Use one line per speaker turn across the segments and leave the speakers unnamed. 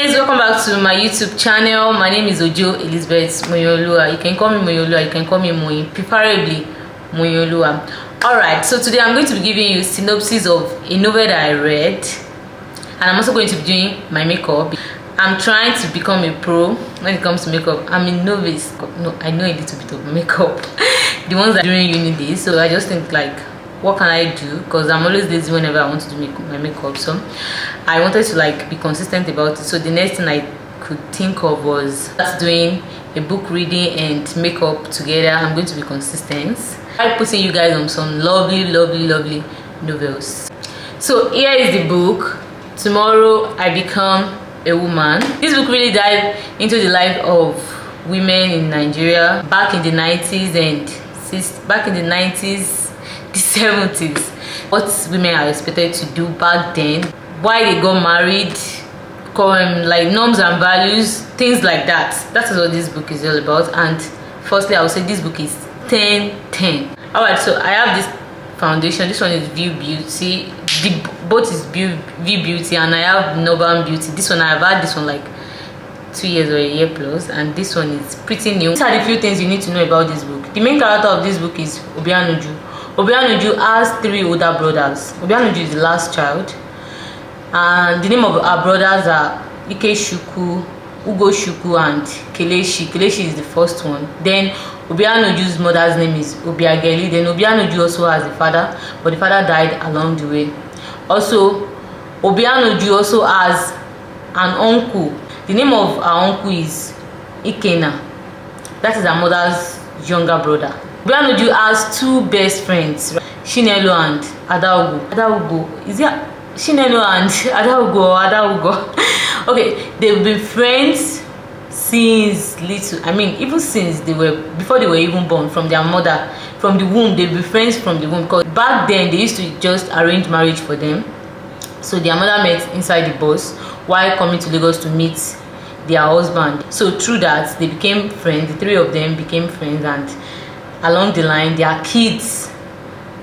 guys, welcome back to my YouTube channel. My name is Ojo Elizabeth Moyinoluwa. You can call me Moyinoluwa, you can call me Moyin, preferably Moyinoluwa. Alright, so today I'm going to be giving you synopsis of a novel that I read, and I'm also going to be doing my makeup. I'm trying to become a pro when it comes to makeup. I'm a novice. No, I know a little bit of makeup. The ones that are during uni days, so I just think like, what can I do? Because I'm always lazy whenever I want to do my makeup. So I wanted to like be consistent about it. So the next thing I could think of was doing a book reading and makeup together. I'm going to be consistent. I'm putting you guys on some lovely novels. So here is the book, Tomorrow I Become a Woman. This book really dives into the life of women in Nigeria back in the 90s and back in the 90s, the 70s, what women are expected to do back then, why they got married, like norms and values, things like that. That is what this book is all about. And firstly, I would say this book is 10/10. Alright, so I have this foundation. This one is View Beauty. Both is View Beauty, and I have Northern Beauty. This one, I have had this one like 2 years or a year plus, and this one is pretty new. These are the few things you need to know about this book. The main character of this book is Obianuju. Obianuju has 3 older brothers. Obianuju is the last child, and the name of our brothers are Ikeshuku, Ugoshuku, and Kelechi. Kelechi is the first one. Then Obianuju's mother's name is Obiageli. Then Obianuju also has a father, but the father died along the way. Also, Obianuju also has an uncle. The name of our uncle is Ikena. That is our mother's younger brother. Obianuju has 2 best friends, Chinelo and Adaugo. Adaugo, is it Chinelo and Adaugo or Adaugo? Okay, they've been friends since little. I mean, even since before they were even born, from their mother, from the womb. They've been friends from the womb, because back then they used to just arrange marriage for them. So their mother met inside the bus while coming to Lagos to meet their husband. So through that, they became friends. The 3 of them became friends, and along the line, their kids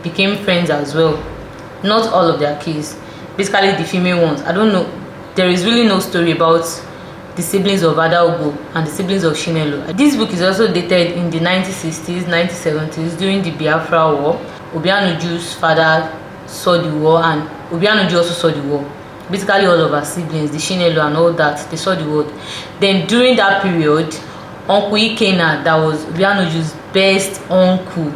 became friends as well. Not all of their kids, basically the female ones. I don't know, there is really no story about the siblings of Adaugo and the siblings of Chinelo. This book is also dated in the 1960s, 1970s, during the Biafra War. Obianuju's father saw the war, and Obianuju also saw the war. Basically all of our siblings, the Chinelo and all that, they saw the war. Then during that period, Uncle Ikena, that was Obianuju's best uncle.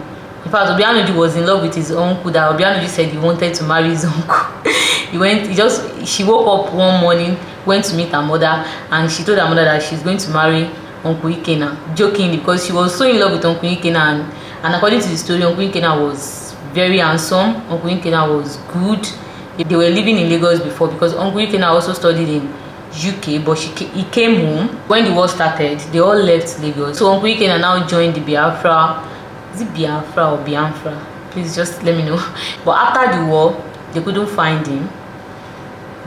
In fact, Obianuju was in love with his uncle, that Obianuju said he wanted to marry his uncle. She woke up one morning, went to meet her mother, and she told her mother that she's going to marry Uncle Ikena, jokingly, because she was so in love with Uncle Ikena. And according to the story, Uncle Ikena was very handsome. Uncle Ikena was good. They were living in Lagos before, because Uncle Ikena also studied in UK, but he came home when the war started. They all left Lagos. So Uncle Ikena now joined the Biafra. Is it Biafra or Biafra? Please just let me know. But after the war, they couldn't find him,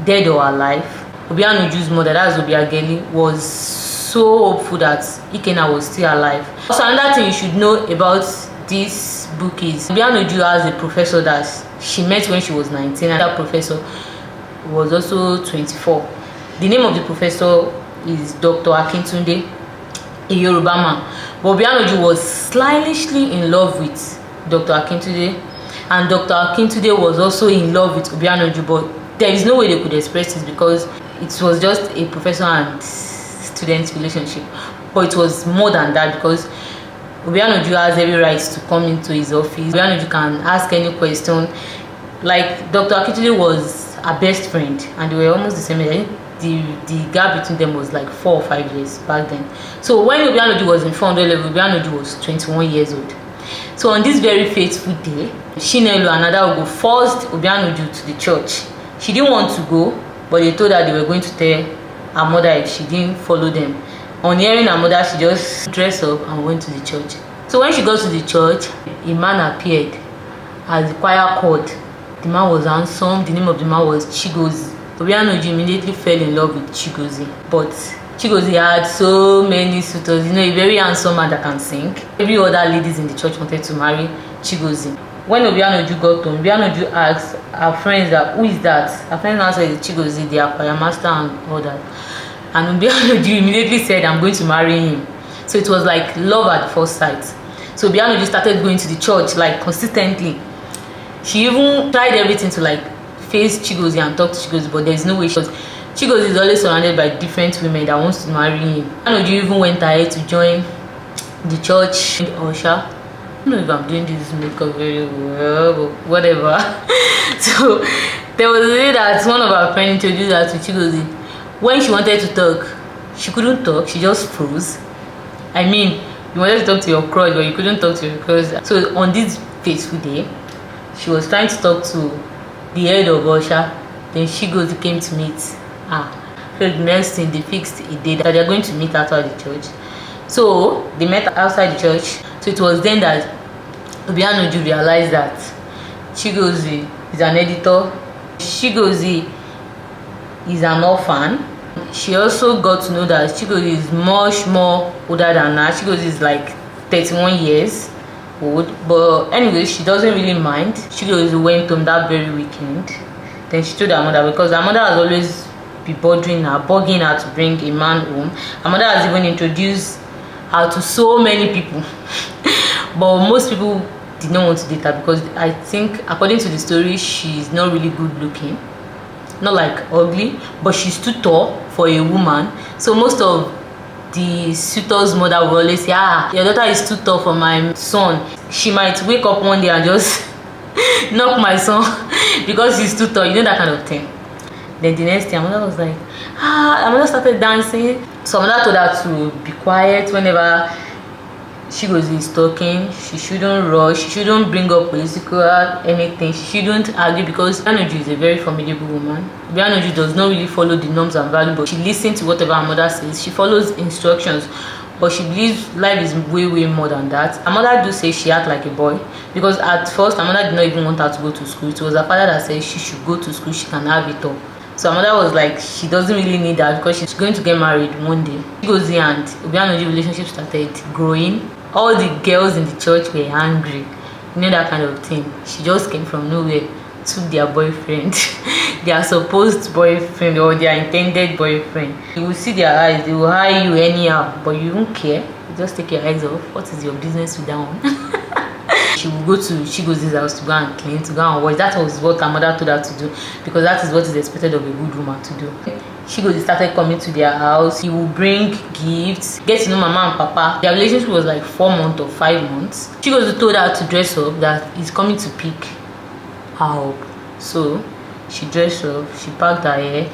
dead or alive. Obianuju's mother, that's Obiageli, was so hopeful that Ikena was still alive. So another thing you should know about this book is Obianuju has a professor that she met when she was 19, and that professor was also 24. The name of the professor is Dr. Akintunde, a Yoruba man. But Obianuju was stylishly in love with Dr. Akintunde, and Dr. Akintunde was also in love with Obianuju, but there is no way they could express it, because it was just a professor and student relationship. But it was more than that, because Obianuju has every right to come into his office. Obianuju can ask any question. Like, Dr. Akintunde was her best friend, and they were almost the same age. The gap between them was like 4 or 5 years back then. So when Obianuju was in 400 level, Obianuju was 21 years old. So on this very fateful day, Chinelo and Adaugo forced Obianuju to the church. She didn't want to go, but they told her they were going to tell her mother if she didn't follow them. On hearing her mother, she just dressed up and went to the church. So when she got to the church, a man appeared as the choir called. The man was handsome. The name of the man was Chigozie. Obianuju immediately fell in love with Chigozie. But Chigozie had so many suitors. You know, a very handsome man that can sing. Every other ladies in the church wanted to marry Chigozie. When Obianuju got home, Obianuju asked her friends that, who is that? Her friends answered, Chigozie, the choir master and all that. and Obianoju immediately said, I'm going to marry him. So it was like love at first sight. So Obianoju started going to the church like consistently. She even tried everything to like face Chigozie and talk to Chigozie, but there's no way. Chigozie is always surrounded by different women that wants to marry him. Obianoju even went ahead to join the church usher. I don't know if I'm doing this makeup very well, but whatever. So there was a day that one of our friends introduced her to Chigozie. When she wanted to talk, she couldn't talk. She just froze. I mean, you wanted to talk to your crush, but you couldn't talk to your crush. So on this fateful day, she was trying to talk to the head of usher. Then Chigozie came to meet her. So the next thing, they fixed a day that they're going to meet outside the church. So they met outside the church. So it was then that Obianoju realized that Chigozie is an editor. Chigozie is an orphan. She also got to know that Chigozie is much more older than her. Chigozie is like 31 years old. But anyway, she doesn't really mind. Chigozie went home that very weekend. Then she told her mother, because her mother has always been bothering her, bugging her to bring a man home. Her mother has even introduced her to so many people. But most people did not want to date her because I think, according to the story, she's not really good looking. Not like ugly, but she's too tall for a woman. So most of the suitor's mother will always say, your daughter is too tall for my son. She might wake up one day and just knock my son because he's too tall, you know, that kind of thing. Then the next day, her mother was like, her mother started dancing. So her mother told her to be quiet whenever Chigozie is talking. She shouldn't rush, she shouldn't bring up political anything, she shouldn't argue, because Obianoju is a very formidable woman. Obianoju does not really follow the norms and values, but she listens to whatever her mother says. She follows instructions, but she believes life is way more than that. Her mother do say she act like a boy, because at first her mother did not even want her to go to school. It was her father that said she should go to school, she can have it all. So her mother was like, she doesn't really need that because she's going to get married one day. Chigozie and Obianoju relationship started growing. All the girls in the church were angry, you know, that kind of thing. She just came from nowhere, took their boyfriend, their supposed boyfriend or their intended boyfriend. You will see their eyes, they will hire you anyhow, but you won't care. You just take your eyes off. What is your business with that one? She will go to Chigozie's house to go and clean, to go and wash. That was what her mother told her to do, because that is what is expected of a good woman to do. Chigozie started coming to their house. He will bring gifts, get to know mama and papa. Their relationship was like 4 months or 5 months. Chigozie told her to dress up, that he's coming to pick her up. So she dressed up, she packed her hair,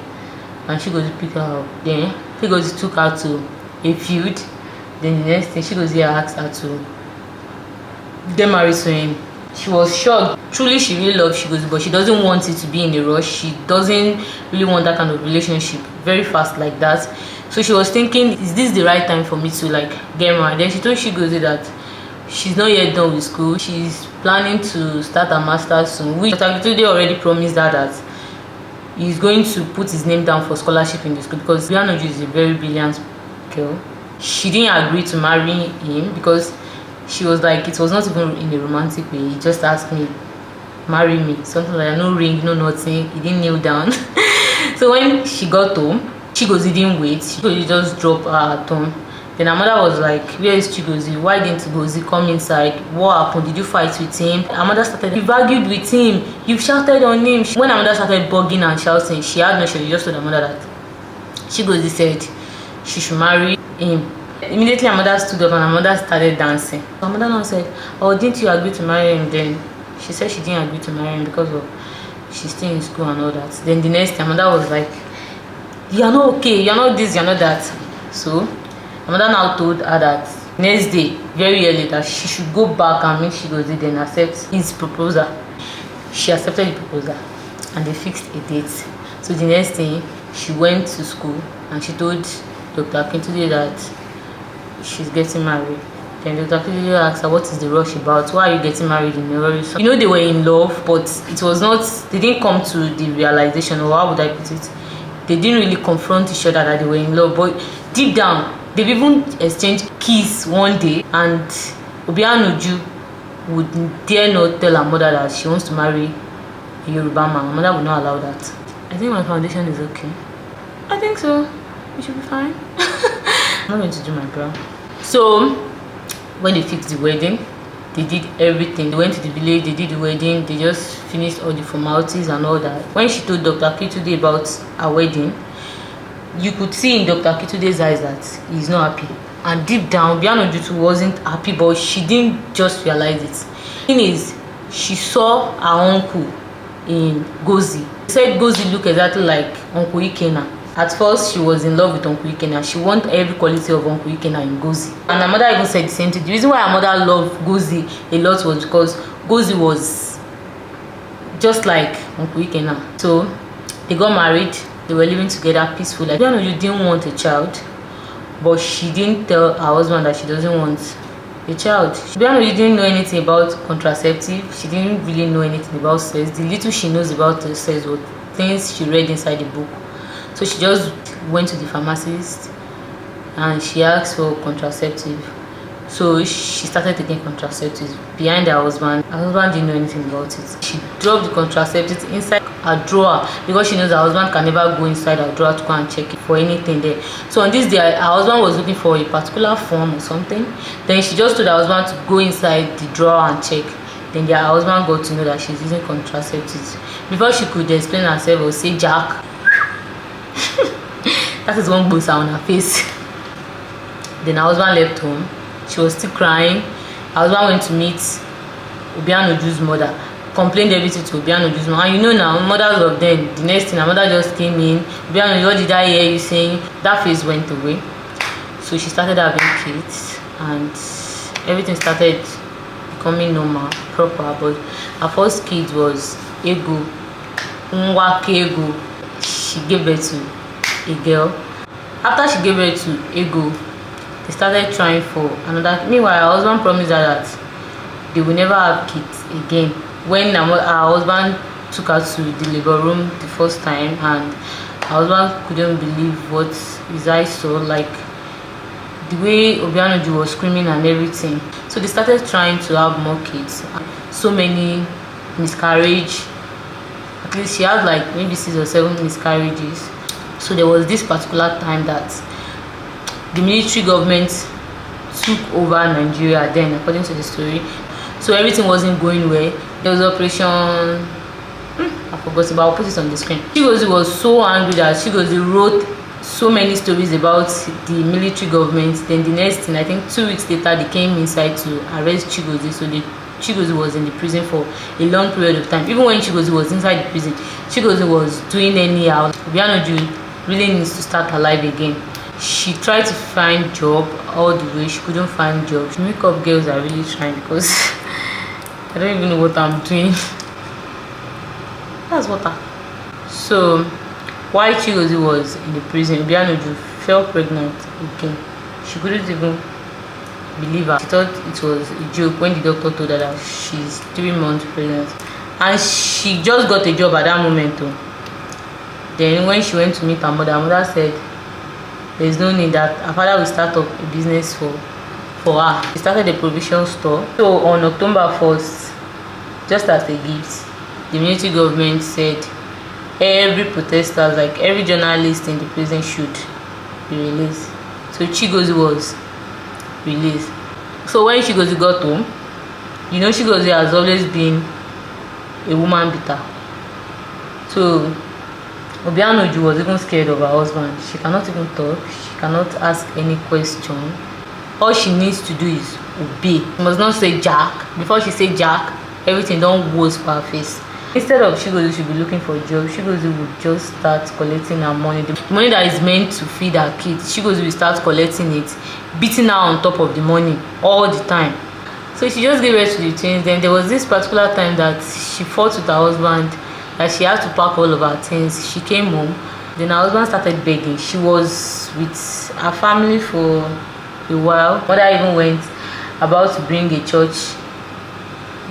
and Chigozie picked her up. Then Chigozie took her to a field. Then the next thing, Chigozie asked her to get married to him. She was shocked. Truly, she really loves Chigozie, but she doesn't want it to be in a rush. She doesn't really want that kind of relationship very fast like that. So she was thinking, is this the right time for me to like get married? Then she told Chigozie that she's not yet done with school. She's planning to start her master's soon, which Otakitude already promised her that he's going to put his name down for scholarship in the school, because Obianoju is a very brilliant girl. She didn't agree to marry him because she was like, it was not even in a romantic way. He just asked me, marry me, something like that. No ring, no nothing. He didn't kneel down. So when she got home, Chigozie didn't wait. Chigozie just dropped her at home. Then her mother was like, where is Chigozie? Why didn't Chigozie come inside? What happened? Did you fight with him? Her mother started, you've argued with him, you've shouted on him. When her mother started bugging and shouting, she had no choice. She just told her mother that Chigozie said she should marry him. Immediately her mother stood up and her mother started dancing. Her mother now said, oh, didn't you agree to marry him? Then she said she didn't agree to marry him because of she's still in school and all that. Then the next time, her mother was like, you're not okay, you're not this, you're not that. So her mother now told her that next day, very early, that she should go back and make Chigozie then accept his proposal. She accepted the proposal and they fixed a date. So the next thing, she went to school and she told Dr. Akintunde that she's getting married. Then Dr. Akintunde asked her, what is the rush about? Why are you getting married in a rush? You know, they were in love, but it was not, they didn't come to the realization, or how would I put it? They didn't really confront each other that they were in love, but deep down, they've even exchanged kiss one day, and Obianoju would dare not tell her mother that she wants to marry a Yoruba man. Her mother would not allow that. I think my foundation is okay. I think so. You should be fine. I'm not going to do my brow. So when they fixed the wedding, they did everything. They went to the village, they did the wedding, they just finished all the formalities and all that. When she told Dr. Kitude about her wedding, you could see in Dr. Kitude's eyes that he's not happy. And deep down, Obianoju wasn't happy, but she didn't just realize it. The thing is, she saw her uncle in Gozi. She said Gozi looked exactly like Uncle Ikena. At first, she was in love with Uncle Ikena. She wanted every quality of Uncle Ikena in Gozi. And her mother even said the same thing. The reason why her mother loved Gozi a lot was because Gozi was just like Uncle Ikena. So they got married. They were living together peacefully. Like, Obianoju didn't want a child, but she didn't tell her husband that she doesn't want a child. Obianoju didn't know anything about contraceptive. She didn't really know anything about sex. The little she knows about sex was things she read inside the book. So she just went to the pharmacist and she asked for contraceptive. So she started taking contraceptives behind her husband. Her husband didn't know anything about it. She dropped the contraceptives inside her drawer because she knows her husband can never go inside her drawer to go and check it for anything there. So on this day, her husband was looking for a particular form or something. Then she just told her husband to go inside the drawer and check. Then her husband got to know that she's using contraceptives. Before she could explain herself or say Jack, that is one booster on her face. Then her husband left home. She was still crying. Her husband went to meet Obianoju's mother, complained everything to Obianoju's mother. And you know now, mothers of them, the next thing, her mother just came in. Obianoju, what did I hear you saying? That face went away. So she started having kids and everything started becoming normal, proper. But her first kid was Ego. Ego. She gave birth to a girl. After she gave birth to Ego, they started trying for another. Meanwhile, her husband promised her that they will never have kids again. When her husband took her to the labor room the first time, and her husband couldn't believe what his eyes saw, like the way Obianoju was screaming and everything. So they started trying to have more kids. So many miscarriage. At least she had like maybe 6 or 7 miscarriages. So there was this particular time that the military government took over Nigeria then, according to the story. So everything wasn't going well. There was operation, I forgot, but I'll put it on the screen. Chigozie was so angry that Chigozie wrote so many stories about the military government. Then the next thing, I think 2 weeks later, they came inside to arrest Chigozie. So Chigozie was in the prison for a long period of time. Even when Chigozie was inside the prison, Chigozie was doing anyhow. Obianoju really needs to start her life again. She tried to find job all the way. She couldn't find job. Makeup girls are really trying because I don't even know what I'm doing. That's water. So while Chigozie was in the prison, Obianoju fell pregnant again. She couldn't even believe her. She thought it was a joke when the doctor told her that she's 3 months pregnant. And she just got a job at that moment too. Then when she went to meet her mother said there's no need, that her father will start up a business for her. She started a provision store. So on October 1st, just as a gift, the military government said every protester, like every journalist in the prison, should be released. So Chigozie was released. So when Chigozie got home, you know Chigozie has always been a woman beater. So Obianoju was even scared of her husband. She cannot even talk. She cannot ask any question. All she needs to do is obey. She must not say Jack. Before she say Jack, everything don't goes for her face. Instead of Chigozie should be looking for a job, Chigozie would just start collecting her money. The money that is meant to feed her kids, Chigozie will start collecting it, beating her on top of the money all the time. So she just gave birth to the twins. Then there was this particular time that she fought with her husband, that she had to pack all of her things. She came home. Then her husband started begging. She was with her family for a while. Mother even went about to bring a church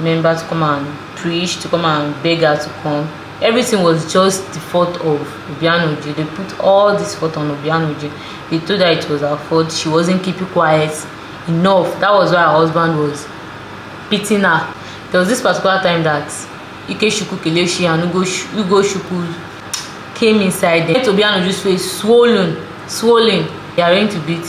member to come and preach, to come and beg her to come. Everything was just the fault of Obianoju. They put all this fault on Obianoju. They told her it was her fault. She wasn't keeping quiet enough. That was why her husband was beating her. There was this particular time that Ikechukwu Kelechi and Ugo Chukwu came inside. Obianoju's face swollen swollen. They are going to beat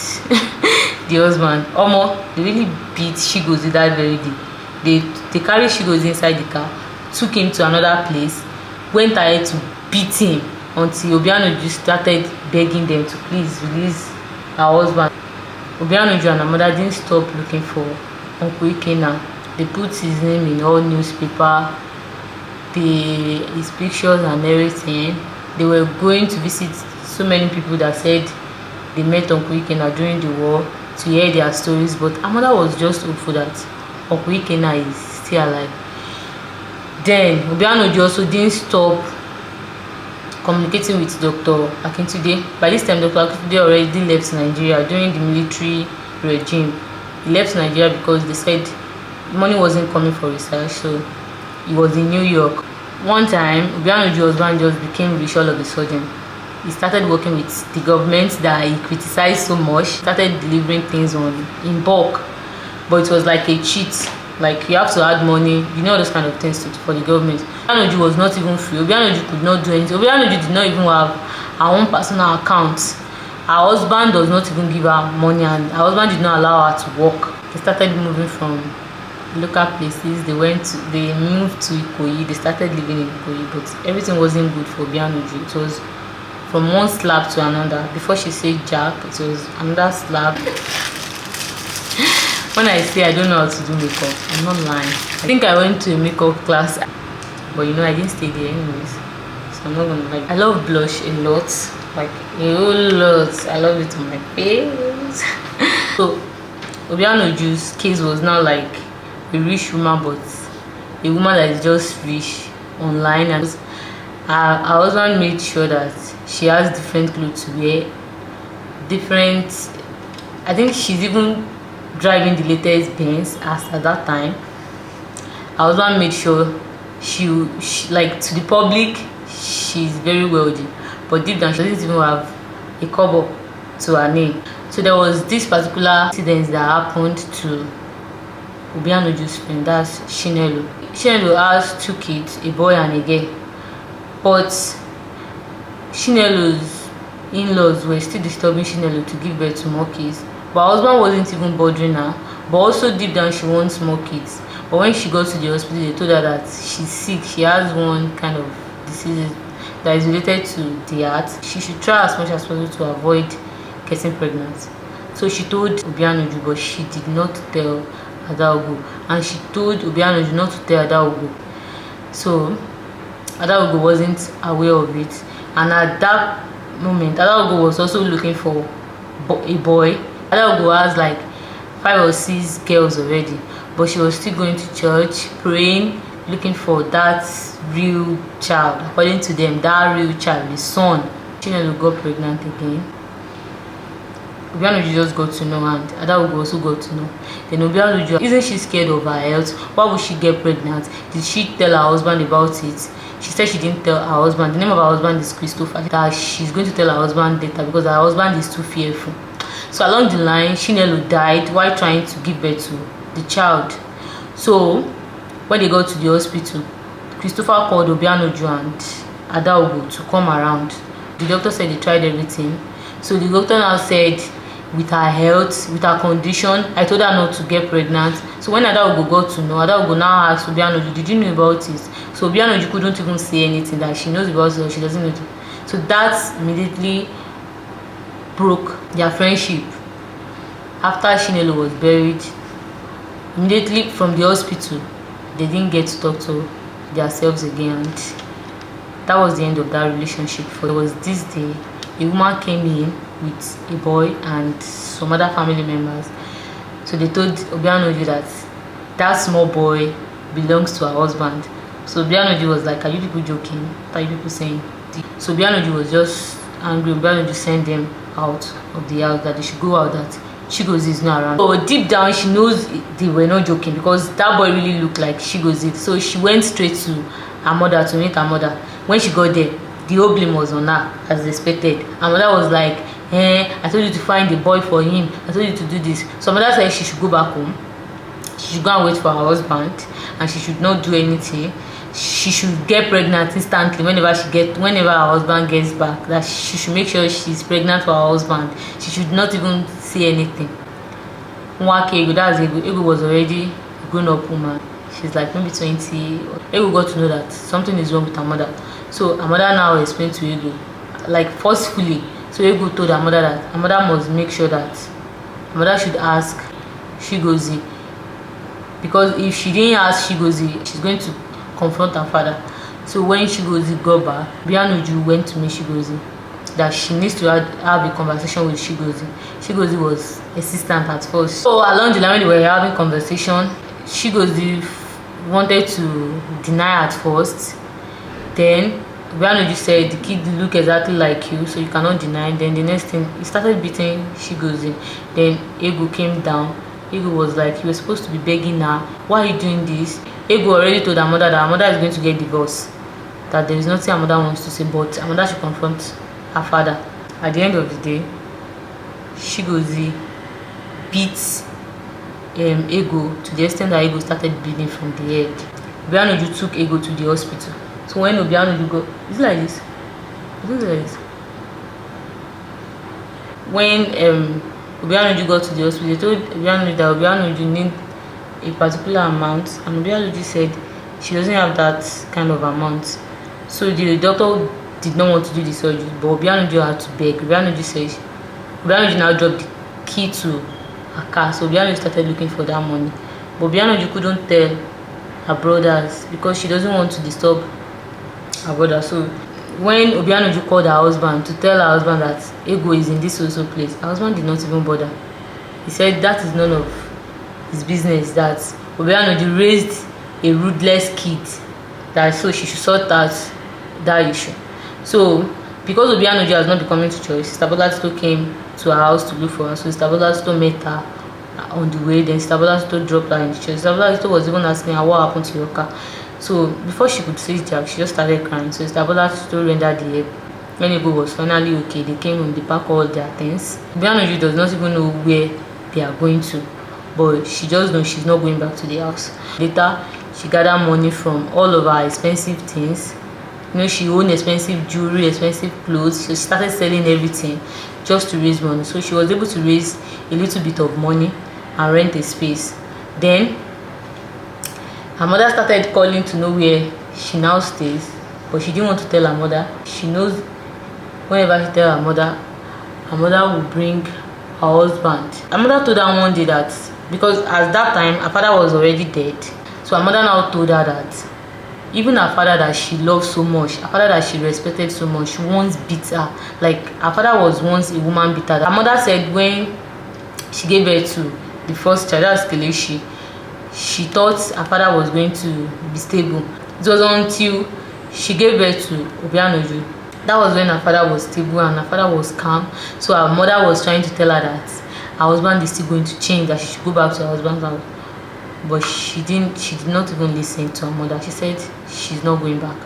the husband. Omo, they really beat Chigozie that very day. They carried Chigozie inside the car, took him to another place, went ahead to beat him until Obianoju started begging them to please release her husband. Obianoju and her mother didn't stop looking for Uncle Ikenna. They put his name in all newspaper, his pictures and everything. They were going to visit so many people that said they met Uncle Ikenna during the war to hear their stories, but her mother was just hopeful that Uncle Ikenna is still alive. Then Obianoju also didn't stop communicating with Dr. Akintunde. By this time, Dr. Akintunde already left Nigeria during the military regime. He left Nigeria because they said money wasn't coming for research, so he was in New York. One time, Obianoju's husband just became rich all of a sudden. He started working with the government that he criticized so much, started delivering things in bulk, but it was like a cheat. Like, you have to add money, you know, those kind of things for the government. Obianoju was not even free. Obianoju could not do anything. Obianoju did not even have her own personal account. Her husband does not even give her money, and her husband did not allow her to work. They started moving from local places. They moved to Ikoyi. They started living in Ikoyi, but everything wasn't good for Obianoju. It was from one slab to another. Before she said Jack, it was another slab. When I say I don't know how to do makeup, I'm not lying. I think I went to a makeup class, but you know, I didn't stay there anyways, so I'm not gonna lie. I love blush a lot, like a whole lot. I love it on my face. So Obianoju's case was not like a rich woman, but a woman that is just rich online, and her husband made sure that she has different clothes to wear, I think she's even driving the latest Benz at that time. Her husband made sure she like, to the public, she's very wealthy, but deep down she doesn't even have a kobo to her name. So there was this particular incident that happened to Obianoju's friend, that's Chinelo. Chinelo has 2 kids, a boy and a girl, but Chinelo's in-laws were still disturbing Chinelo to give birth to more kids. But her husband wasn't even bothering her, but also deep down she wants more kids. But when she got to the hospital, they told her that she's sick. She has one kind of disease that is related to the heart. She should try as much as possible to avoid getting pregnant. So she told Obianoju, but she did not tell Adaogo, and she told Obianoju not to tell Adaogo. So Adaogo wasn't aware of it, and at that moment Adaogo was also looking for a boy. Adaogo has like 5 or 6 girls already, but she was still going to church, praying, looking for that real child. According to them, that real child, the son. Chinelo got pregnant again. Obianoju just got to know, and Adaogo also got to know. Then Obianoju, isn't she scared of her health? Why would she get pregnant? Did she tell her husband about it? She said she didn't tell her husband. The name of her husband is Christopher. That she's going to tell her husband later because her husband is too fearful. So along the line, Chinelo died while trying to give birth to the child. So when they got to the hospital, Christopher called Obianoju and Adaogo to come around. The doctor said they tried everything. So the doctor now said, with her health, with her condition, I told her not to get pregnant. So when Adaogo got to know, Adaogo now asked Obianoju, did you know about it? So Obianoju couldn't even say anything that she knows about it or she doesn't know it. So that immediately broke their friendship. After Chinelo was buried, immediately from the hospital, they didn't get to talk to themselves again, and that was the end of that relationship. There was this day, a woman came in with a boy and some other family members. So they told Obianoju that that small boy belongs to her husband. So Obianoju was like, are you people joking? What are you people saying? So Obianoju was just angry. Obianoju sent them out of the house, that they should go out, that Chigozie is not around. So deep down she knows they were not joking, because that boy really looked like Chigozie. So she went straight to her mother to meet her mother. When she got there, the whole blame was on her, as expected. Her mother was like, I told you to find a boy for him, I told you to do this. So her mother said she should go back home, she should go and wait for her husband, and she should not do anything. she should get pregnant instantly whenever her husband gets back, that she should make sure she's pregnant for her husband. She should not even say anything. Ego, that's Ego was already a grown-up woman. She's like maybe 20. Ego got to know that something is wrong with her mother. So her mother now explained to Ego, like forcefully. So Ego told her mother that her mother must make sure that her mother should ask Chigozie, because if she didn't ask Chigozie, she's going to confront her father. So when Chigozie got back, Obianuju went to meet Chigozie, that she needs to have a conversation with Chigozie. Chigozie was assistant at first. So along the line when they were having conversation, Chigozie wanted to deny at first. Then Obianuju said, the kid look exactly like you, so you cannot deny. Then the next thing, he started beating Chigozie. Then Ego came down. Ego was like, you were supposed to be begging her. Why are you doing this? Ego already told her mother that her mother is going to get divorced, that there is nothing her mother wants to say, but her mother should confront her father. At the end of the day, Chigozie beat Ego to the extent that Ego started bleeding from the head. Obianuju took Ego to the hospital. So when Obianuju got, is it like this? Is it like this? When Obianuju got to the hospital, they told Obianuju that Obianuju need a particular amount, and Obianuju said she doesn't have that kind of amount. So the doctor did not want to do the surgery, but Obianuju had to beg. Obianuju now dropped the key to her car, so Obianuju started looking for that money. But Obianuju couldn't tell her brothers because she doesn't want to disturb her brother. So when Obianuju called her husband to tell her husband that Ego is in this also place, her husband did not even bother. He said that is none of his business, that Obianuju raised a ruthless kid, that so she should sort out that issue. So because Obianuju has not been coming to church, Sister Bolatito came to her house to look for her. So Sister Bolatito met her on the way. Then Sister Bolatito dropped her in the church. Sister Bolatito was even asking her what happened to your car. So before she could say Jack, she just started crying. So Sister Bolatito rendered the help. When Ego was finally okay, they came home, they packed all their things. Obianuju does not even know where they are going to, but she just knows she's not going back to the house. Later, she gathered money from all of her expensive things. She owned expensive jewelry, expensive clothes. So she started selling everything just to raise money. So she was able to raise a little bit of money and rent a space. Then her mother started calling to know where she now stays, but she didn't want to tell her mother. She knows whenever she tells her mother will bring her husband. Her mother told her one day that because at that time her father was already dead, so her mother now told her that even her father that she loved so much, her father that she respected so much, once beat her. Like her father was once a woman beater. Her mother said when she gave birth to the first child, that's Kelechi, she thought her father was going to be stable. It was until she gave birth to Obianuju, that was when her father was stable and her father was calm. So her mother was trying to tell her that her husband is still going to change, that she should go back to her husband's house. But she did not even listen to her mother. She said she's not going back.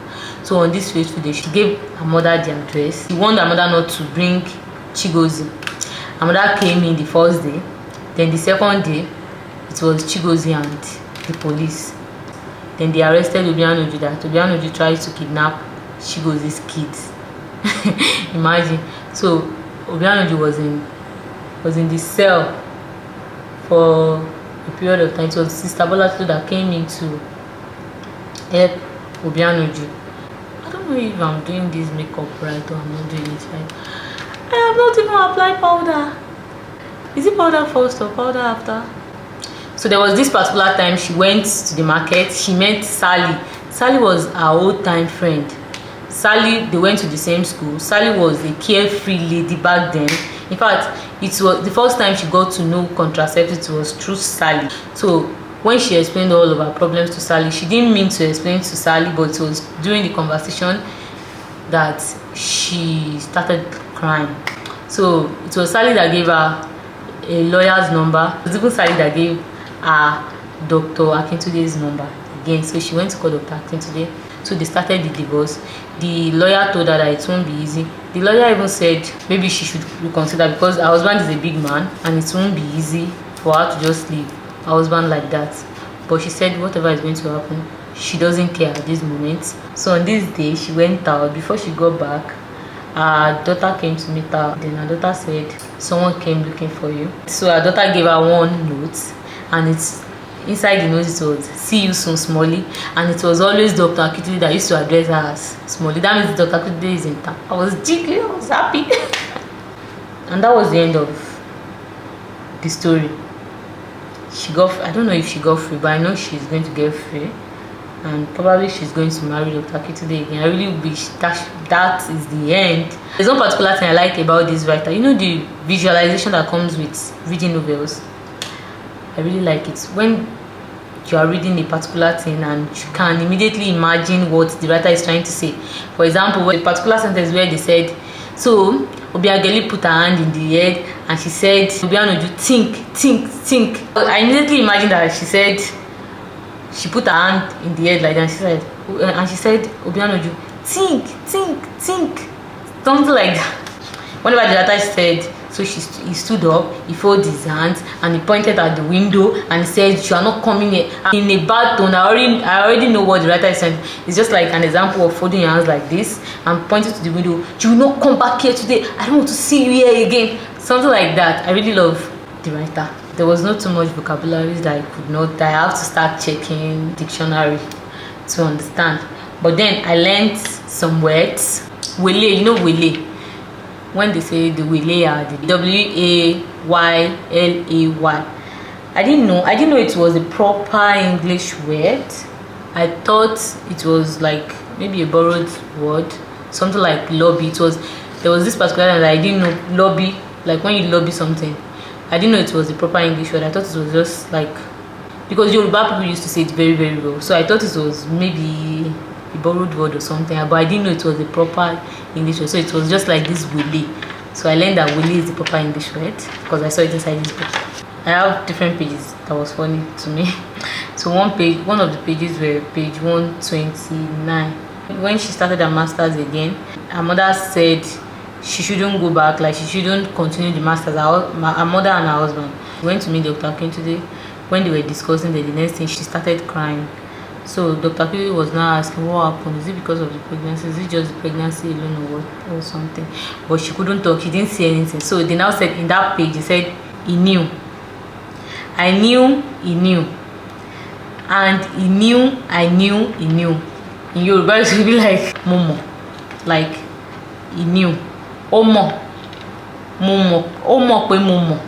So on this fateful day, she gave her mother the address. She warned her mother not to bring Chigozie. Her mother came in the first day. Then the second day, it was Chigozie and the police. Then they arrested Obianuju, that Obianuju tried to kidnap Chigozie's kids. Imagine. So Obianuju was in the cell for a period of time. It was Sister Bolatito that came in to help Obianuju. I don't know if I'm doing this makeup right or I'm not doing it right. I have not even applied powder. Is it powder first or powder after? So there was this particular time she went to the market. She met Sally. Sally was her old time friend. Sally, they went to the same school. Sally was a carefree lady back then. In fact, it was the first time she got to know contraceptives was through Sally. So when she explained all of her problems to Sally, she didn't mean to explain to Sally, but it was during the conversation that she started crying. So it was Sally that gave her a lawyer's number. It was even Sally that gave her Dr. Akintude's number again. So she went to call Dr. Akintude. So they started the divorce. The lawyer told her that it won't be easy. The lawyer even said maybe she should reconsider because her husband is a big man and it won't be easy for her to just leave her husband like that. But she said whatever is going to happen, she doesn't care at this moment. So on this day, she went out. Before she got back, her daughter came to meet her. Then her daughter said someone came looking for you. So her daughter gave her one note, and it's inside the note it was "see you soon, Smalley," and it was always Dr. Akitide that used to address her as Smalley. That means Dr. Akitide is in town. I was jiggy, I was happy. And that was the end of the story. She got, I don't know if she got free, but I know she's going to get free, and probably she's going to marry Dr. Akitide again. I really wish that is the end. There's one particular thing I like about this writer. You know, the visualization that comes with reading novels. I really like it when you are reading a particular thing and you can immediately imagine what the writer is trying to say. For example, a particular sentence where they said, so Obiageli put her hand in the air and she said, Obianoju, think. I immediately imagined that she said, she put her hand in the air like that, and she said, Obianoju, think, something like that. Whenever the writer said, so he stood up, he folded his hands, and he pointed at the window and he said, you are not coming here. In a bad tone, I already know what the writer is saying. It's just like an example of folding your hands like this and pointing to the window. You will not come back here today. I don't want to see you here again. Something like that. I really love the writer. There was not too much vocabulary that I could not, that I have to start checking dictionary to understand. But then I learned some words. Wele, you know wele. When they say the Wele are the Waylay. I didn't know it was a proper English word. I thought it was like maybe a borrowed word, something like lobby. There was this particular thing that I didn't know, lobby, like when you lobby something. I didn't know it was a proper English word. I thought it was just like, because Yoruba people used to say it very, very well. So I thought it was maybe a borrowed word or something, but I didn't know it was a proper English word. So it was just like this Wele. So I learned that Wele is the proper English word because I saw it inside this book. I have different pages that was funny to me. So one of the pages were page 129. When she started her masters again, her mother said she shouldn't go back, like she shouldn't continue the masters. Her mother and her husband went to meet Dr. Akintide. When they were discussing the next thing, she started crying. So Dr. Akintide was now asking what happened. Is it because of the pregnancy? Is it just the pregnancy alone or something? But she couldn't talk. She didn't say anything. So they now said in that page, he said he knew. I knew he knew. And he knew I knew he knew. In Yoruba it will be like Momo. Like he knew. Omo. Momo. Omo pe momo.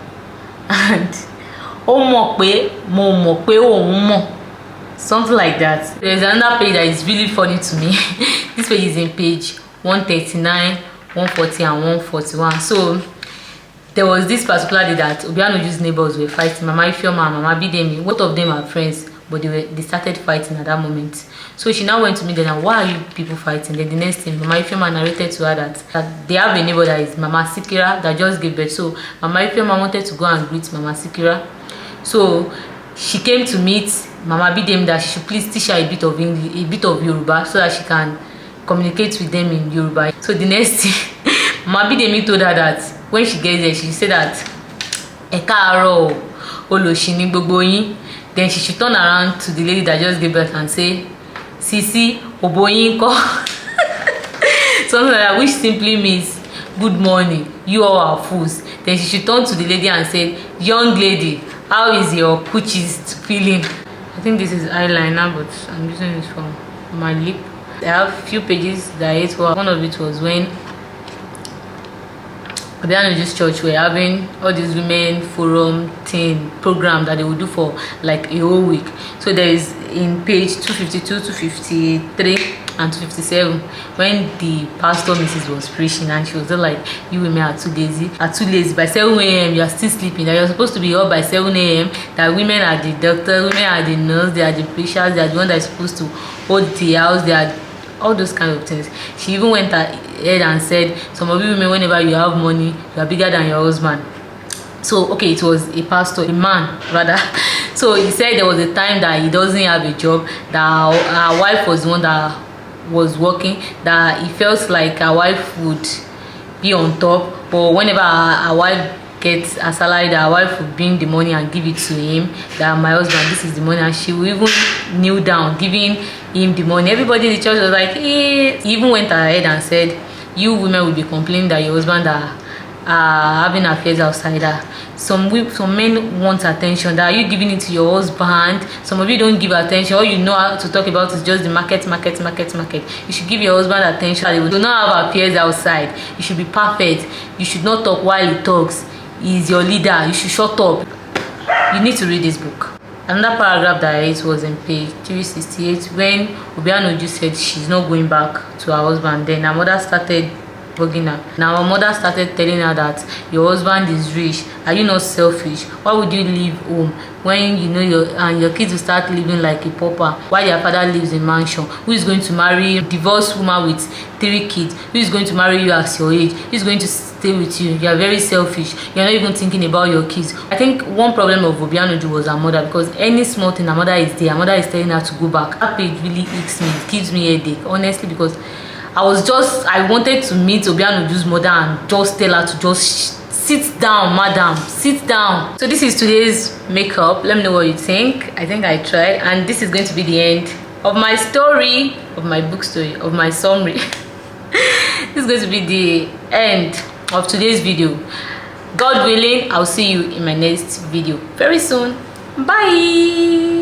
And Omo pe momo pe omo. Something like that. There's another page that is really funny to me. This page is in page 139, 140 and 141. So there was this particular day that Obianoju's neighbors were fighting. Mama Ifeoma and Mama Bidemi. Both of them are friends, but they started fighting at that moment. So she now went to me then, and why are you people fighting? Then the next thing, Mama Ifeoma narrated to her that they have a neighbor that is Mama Sikira that just gave birth. So Mama Ifeoma wanted to go and greet Mama Sikira. So she came to meet Mama Bidemi that she should please teach her a bit of English, a bit of Yoruba, so that she can communicate with them in Yoruba. So the next thing, Mama Bidemi told her that when she gets there, she said that ẹ káàárọ̀ olóṣì ni gbogbo yín. Then she should turn around to the lady that just gave birth and say, Sisi, obo yin ko. Something like that, which simply means good morning, you all are fools. Then she should turn to the lady and say, young lady, how is your coochies feeling? I think this is eyeliner, but I'm using it for my lip. I have a few pages that I hate. One of it was when Obianoju's church were having all these women forum thing program that they would do for like a whole week. So there is in page 252, 253 and 257 when the pastor Mrs. was preaching, and she was just like, you women are too lazy. By 7 a.m. you are still sleeping. That you're supposed to be up by 7 a.m. That women are the doctor, women are the nurse, they are the preachers, they are the one that is supposed to hold the house, they are all those kind of things. She even went ahead and said, some of you women, whenever you have money, you are bigger than your husband. So okay, it was a pastor, a man rather. So he said there was a time that he doesn't have a job, that our wife was the one that was working, that he felt like our wife would be on top, but whenever our wife get a salary that her wife would bring the money and give it to him, that my husband, this is the money, and she will even kneel down giving him the money. Everybody in the church was like, hey. He even went ahead and said, you women will be complaining that your husband are having affairs outside her. Some men want attention. That are you giving it to your husband? Some of you don't give attention. All you know how to talk about is just the market. You should give your husband attention. He will not have affairs outside. You should be perfect. You should not talk while he talks. He is your leader. You should shut up. You need to read this book. Another paragraph that I read was in page 368 when Obianoju said she's not going back to her husband. Then her mother started bugging her. Now her mother started telling her that your husband is rich. Are you not selfish? Why would you leave home when you know your kids will start living like a pauper while your father lives in mansion? Who is going to marry a divorced woman with 3 kids? Who is going to marry you as your age? Who is going to stay with you? You are very selfish. You are not even thinking about your kids. I think one problem of Obianoju was her mother, because any small thing her mother is there, her mother is telling her to go back. That page really aches me. It gives me a headache, honestly, because I wanted to meet Obianoju's mother and just tell her to just sit down, madam, sit down. So this is today's makeup. Let me know what you think. I think I tried, and this is going to be the end of my story, of my book story, of my summary. This is going to be the end of today's video. God willing, I'll see you in my next video very soon. Bye.